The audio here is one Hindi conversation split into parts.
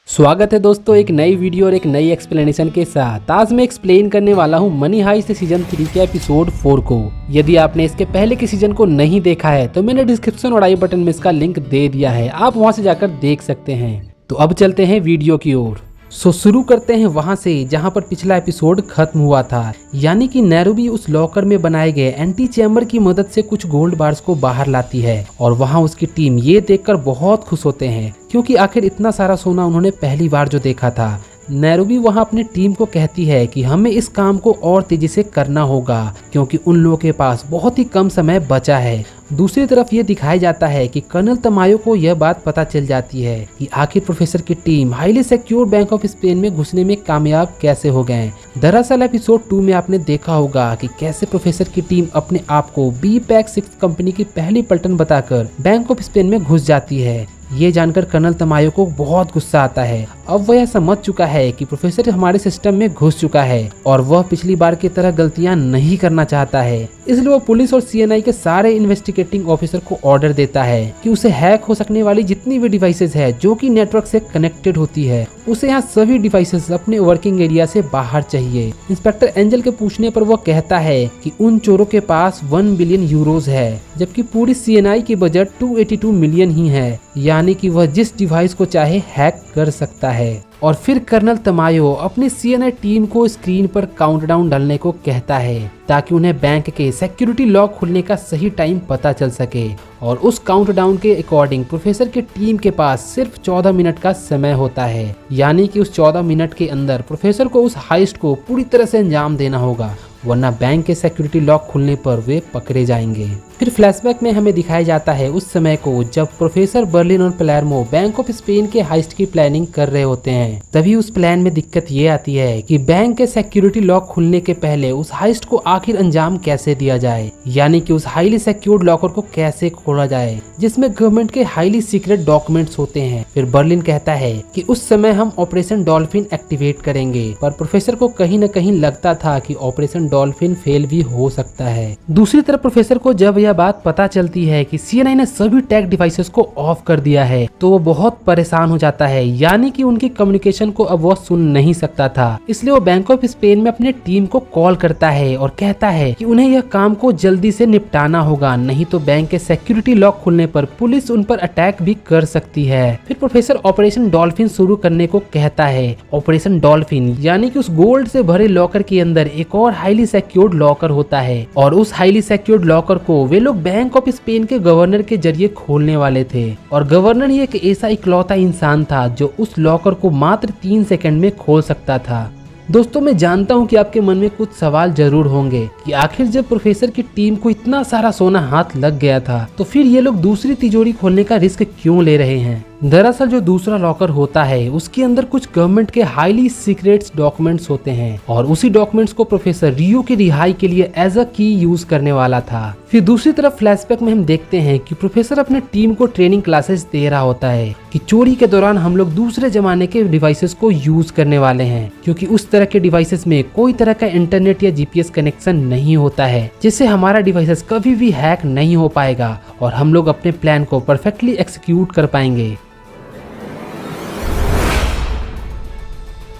स्वागत है दोस्तों एक नई वीडियो और एक नई एक्सप्लेनेशन के साथ। आज मैं एक्सप्लेन करने वाला हूं मनी हाइस्ट सीजन 3 के एपिसोड 4 को। यदि आपने इसके पहले के सीजन को नहीं देखा है तो मैंने डिस्क्रिप्शन और आई बटन में इसका लिंक दे दिया है, आप वहां से जाकर देख सकते हैं। तो अब चलते हैं वीडियो की ओर। शुरू करते हैं वहां से जहां पर पिछला एपिसोड खत्म हुआ था, यानी कि नैरोबी उस लॉकर में बनाए गए एंटी चैम्बर की मदद से कुछ गोल्ड बार्स को बाहर लाती है और वहां उसकी टीम ये देखकर बहुत खुश होते हैं क्योंकि आखिर इतना सारा सोना उन्होंने पहली बार जो देखा था। नैरोबी वहां अपनी टीम को कहती है कि हमें इस काम को और तेजी से करना होगा क्योंकि उन लोगों के पास बहुत ही कम समय बचा है। दूसरी तरफ ये दिखाया जाता है कि कर्नल तमायो को यह बात पता चल जाती है कि आखिर प्रोफेसर की team highly secure bank of Spain में घुसने में कामयाब कैसे हो गए। दरअसल एपिसोड 2 में आपने देखा होगा कि कैसे प्रोफेसर की टीम अपने आप को बी पैक 6 कंपनी की पहली पलटन बताकर बैंक ऑफ स्पेन में घुस जाती है। ये जानकर कर्नल तमायो को बहुत गुस्सा आता है। अब वह समझ चुका है कि प्रोफेसर हमारे सिस्टम में घुस चुका है और वह पिछली बार की तरह गलतियां नहीं करना चाहता है, इसलिए वो पुलिस और सीएनआई के सारे इन्वेस्टिगेटिंग ऑफिसर को ऑर्डर देता है कि उसे हैक हो सकने वाली जितनी भी डिवाइसेस है जो कि नेटवर्क से कनेक्टेड होती है, उसे यहाँ सभी डिवाइसेस अपने वर्किंग एरिया से बाहर चाहिए। इंस्पेक्टर एंजल के पूछने पर वो कहता है कि उन चोरों के पास 1 बिलियन यूरोज है, जबकि पूरी सीएनआई की बजट 282 मिलियन ही है, यानी कि वह जिस डिवाइस को चाहे हैक कर सकता है। और फिर कर्नल तमायो अपनी सीएनआई टीम को स्क्रीन पर काउंटडाउन डालने को कहता है ताकि उन्हें बैंक के सिक्योरिटी लॉक खुलने का सही टाइम पता चल सके। और उस काउंटडाउन के अकॉर्डिंग प्रोफेसर की टीम के पास सिर्फ 14 मिनट का समय होता है, यानी कि उस 14 मिनट के अंदर प्रोफेसर को उस हाइस्ट को पूरी तरह से अंजाम देना होगा, वरना बैंक के सिक्योरिटी लॉक खुलने पर वे पकड़े जाएंगे। फिर फ्लैशबैक में हमें दिखाया जाता है उस समय को जब प्रोफेसर बर्लिन और पलेर्मो बैंक ऑफ स्पेन के हाइस्ट की प्लानिंग कर रहे होते हैं। तभी उस प्लान में दिक्कत ये आती है कि बैंक के सिक्योरिटी लॉक खुलने के पहले उस हाइस्ट को आखिर अंजाम कैसे दिया जाए, यानी कि उस हाईली सिक्योर्ड लॉकर को कैसे खोला जाए जिसमें गवर्नमेंट के हाईली सीक्रेट डॉक्यूमेंट्स होते हैं। फिर बर्लिन कहता है कि उस समय हम ऑपरेशन डॉल्फिन एक्टिवेट करेंगे, पर प्रोफेसर को कहीं न कहीं लगता था कि ऑपरेशन डॉल्फिन फेल भी हो सकता है। दूसरी तरफ प्रोफेसर को जब यह बात पता चलती है कि सीएनआई ने सभी टेक डिवाइसेस को ऑफ कर दिया है तो वो बहुत परेशान हो जाता है, यानी कि उनकी कम्युनिकेशन को अब वो सुन नहीं सकता था। इसलिए वो बैंक ऑफ स्पेन में अपने टीम को कॉल करता है और कहता है कि उन्हें यह काम को जल्दी से निपटाना होगा, नहीं तो बैंक के सिक्योरिटी लॉक खुलने पर पुलिस उन पर अटैक भी कर सकती है। फिर प्रोफेसर ऑपरेशन डॉल्फिन शुरू करने को कहता है। ऑपरेशन डॉल्फिन यानी कि उस गोल्ड से भरे लॉकर के अंदर एक और हाईली सिक्योर्ड लॉकर होता है और उस हाईली सिक्योर्ड लॉकर को वे लोग बैंक ऑफ स्पेन के गवर्नर के जरिए खोलने वाले थे। और गवर्नर ही एक ऐसा इकलौता इंसान था जो उस लॉकर को मात्र 3 सेकंड में खोल सकता था। दोस्तों मैं जानता हूं कि आपके मन में कुछ सवाल जरूर होंगे कि आखिर जब प्रोफेसर की टीम को इतना सारा सोना हाथ लग गया था तो फिर ये लोग दूसरी तिजोरी खोलने का रिस्क क्यों ले रहे हैं। दरअसल जो दूसरा लॉकर होता है उसके अंदर कुछ गवर्नमेंट के हाईली सीक्रेट्स डॉक्यूमेंट्स होते हैं और उसी डॉक्यूमेंट्स को प्रोफेसर रियो की रिहाई के लिए एज अ की यूज करने वाला था। फिर दूसरी तरफ फ्लैशबैक में हम देखते हैं कि प्रोफेसर अपने टीम को ट्रेनिंग क्लासेस दे रहा होता है कि चोरी के दौरान हम लोग दूसरे जमाने के डिवाइसेस को यूज करने वाले हैं, क्योंकि उस तरह के डिवाइसेस में कोई तरह का इंटरनेट या जीपीएस कनेक्शन नहीं होता है, जिससे हमारा डिवाइसेस कभी भी हैक नहीं हो पाएगा और हम लोग अपने प्लान को परफेक्टली एक्सिक्यूट कर पाएंगे।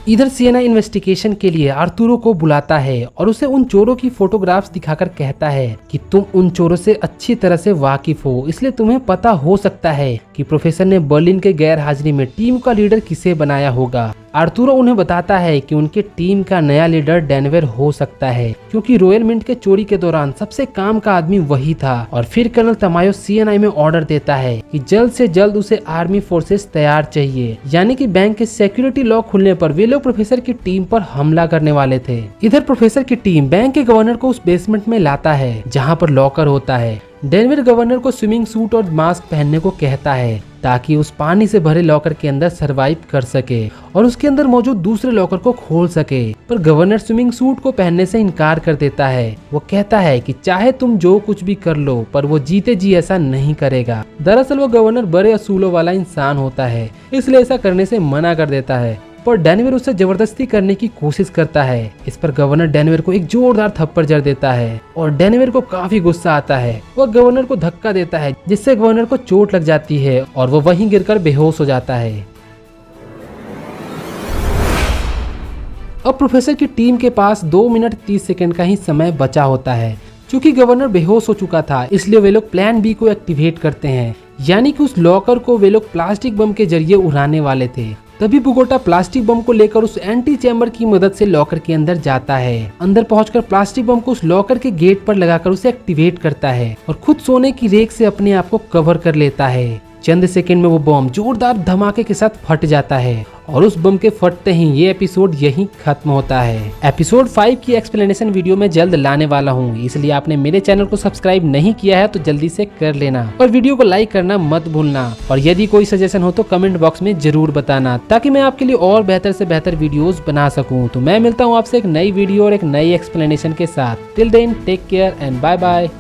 इधर सीएनआई इन्वेस्टिगेशन के लिए आर्तुरो को बुलाता है और उसे उन चोरों की फोटोग्राफ्स दिखाकर कहता है कि तुम उन चोरों से अच्छी तरह से वाकिफ हो, इसलिए तुम्हें पता हो सकता है कि प्रोफेसर ने बर्लिन के गैर हाजिरी में टीम का लीडर किसे बनाया होगा। आर्तुरो उन्हें बताता है कि उनके टीम का नया लीडर डेनवर हो सकता है, क्योंकि रॉयल मिंट के चोरी के दौरान सबसे काम का आदमी वही था। और फिर कर्नल तमायो सीएनआई में ऑर्डर देता है कि जल्द से जल्द उसे आर्मी फोर्सेस तैयार चाहिए, यानी कि बैंक के सिक्योरिटी लॉक खुलने पर वे लोग प्रोफेसर की टीम पर हमला करने वाले थे। इधर प्रोफेसर की टीम बैंक के गवर्नर को उस बेसमेंट में लाता है जहाँ पर लॉकर होता है। डेनवर गवर्नर को स्विमिंग सूट और मास्क पहनने को कहता है ताकि उस पानी से भरे लॉकर के अंदर सरवाइव कर सके और उसके अंदर मौजूद दूसरे लॉकर को खोल सके। पर गवर्नर स्विमिंग सूट को पहनने से इनकार कर देता है। वो कहता है कि चाहे तुम जो कुछ भी कर लो, पर वो जीते जी ऐसा नहीं करेगा। दरअसल वो गवर्नर बड़े असूलों वाला इंसान होता है, इसलिए ऐसा करने से मना कर देता है। पर डेनवर उसे जबरदस्ती करने की कोशिश करता है। इस पर गवर्नर डेनवर को एक जोरदार थप्पड़ जड़ देता है और डेनवर को काफी गुस्सा आता है। वह गवर्नर को धक्का देता है जिससे गवर्नर को चोट लग जाती है और वो वहीं गिरकर बेहोश हो जाता है। अब प्रोफेसर की टीम के पास 2 मिनट 30 सेकंड का ही समय बचा होता है। चूंकि गवर्नर बेहोश हो चुका था इसलिए वे लोग प्लान बी को एक्टिवेट करते हैं, यानी कि उस लॉकर को वे लोग प्लास्टिक बम के जरिए उड़ाने वाले थे। तभी बोगोटा प्लास्टिक बम को लेकर उस एंटी चैम्बर की मदद से लॉकर के अंदर जाता है। अंदर पहुंचकर प्लास्टिक बम को उस लॉकर के गेट पर लगाकर उसे एक्टिवेट करता है और खुद सोने की रेख से अपने आप को कवर कर लेता है। चंद सेकंड में वो बम जोरदार धमाके के साथ फट जाता है और उस बम के फटते ही ये एपिसोड यहीं खत्म होता है। एपिसोड 5 की एक्सप्लेनेशन वीडियो में जल्द लाने वाला हूँ, इसलिए आपने मेरे चैनल को सब्सक्राइब नहीं किया है तो जल्दी से कर लेना और वीडियो को लाइक करना मत भूलना। और यदि कोई सजेशन हो तो कमेंट बॉक्स में जरूर बताना ताकि मैं आपके लिए और बेहतर से बेहतर वीडियोस बना सकूं। तो मैं मिलता हूँ आपसे एक नई वीडियो और एक नई एक्सप्लेनेशन के साथ। Till then take care and bye bye.